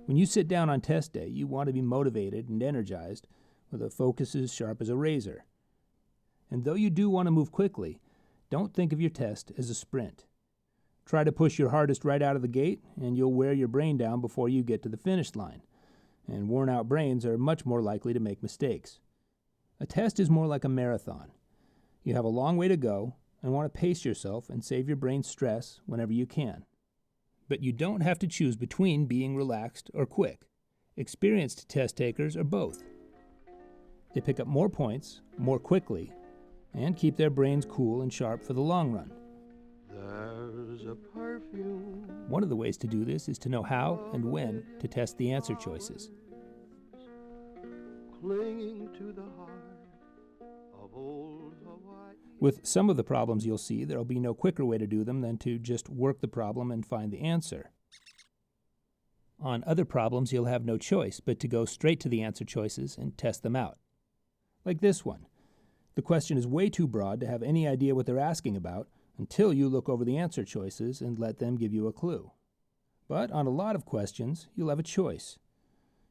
When you sit down on test day, you want to be motivated and energized with a focus as sharp as a razor. And though you do want to move quickly, don't think of your test as a sprint. Try to push your hardest right out of the gate, and you'll wear your brain down before you get to the finish line. And worn-out brains are much more likely to make mistakes. A test is more like a marathon. You have a long way to go and want to pace yourself and save your brain stress whenever you can. But you don't have to choose between being relaxed or quick. Experienced test takers are both. They pick up more points more quickly and keep their brains cool and sharp for the long run. There's a perfume. One of the ways to do this is to know how and when to test the answer choices. Clinging to the heart of old Hawaii. With some of the problems you'll see, there'll be no quicker way to do them than to just work the problem and find the answer. On other problems, you'll have no choice but to go straight to the answer choices and test them out. Like this one. The question is way too broad to have any idea what they're asking about until you look over the answer choices and let them give you a clue. But on a lot of questions, you'll have a choice.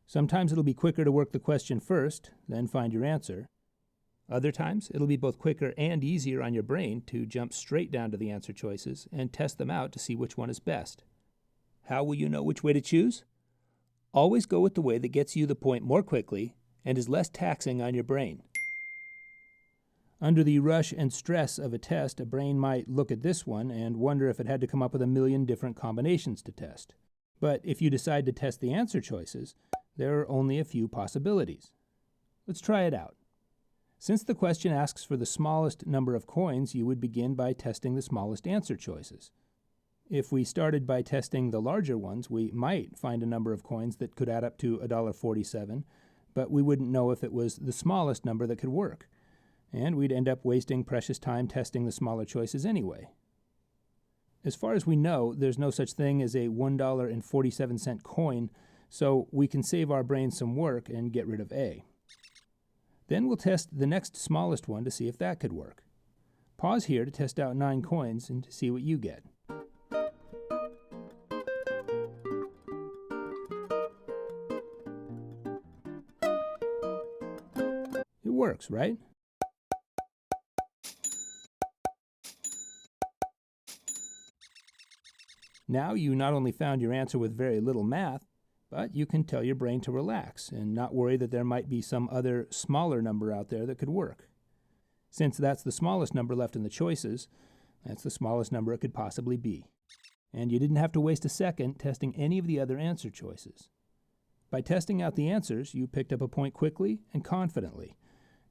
Sometimes it'll be quicker to work the question first, then find your answer. Other times, it'll be both quicker and easier on your brain to jump straight down to the answer choices and test them out to see which one is best. How will you know which way to choose? Always go with the way that gets you the point more quickly and is less taxing on your brain. Under the rush and stress of a test, a brain might look at this one and wonder if it had to come up with a million different combinations to test. But if you decide to test the answer choices, there are only a few possibilities. Let's try it out. Since the question asks for the smallest number of coins, you would begin by testing the smallest answer choices. If we started by testing the larger ones, we might find a number of coins that could add up to $1.47, but we wouldn't know if it was the smallest number that could work, and we'd end up wasting precious time testing the smaller choices anyway. As far as we know, there's no such thing as a $1.47 coin, so we can save our brains some work and get rid of A. Then we'll test the next smallest one to see if that could work. Pause here to test out 9 coins and see what you get. It works, right? Now you not only found your answer with very little math, but you can tell your brain to relax and not worry that there might be some other smaller number out there that could work. Since that's the smallest number left in the choices, that's the smallest number it could possibly be. And you didn't have to waste a second testing any of the other answer choices. By testing out the answers, you picked up a point quickly and confidently,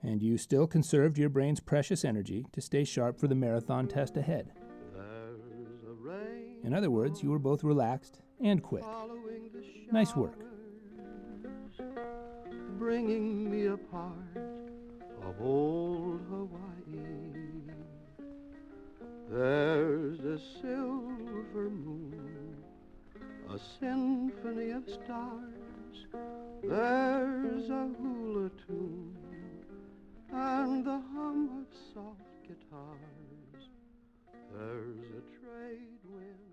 and you still conserved your brain's precious energy to stay sharp for the marathon test ahead. In other words, you were both relaxed and quick. Nice work. Bringing me a part of old Hawaii. There's a silver moon, a symphony of stars. There's a hula tune and the hum of soft guitars. There's a trade wind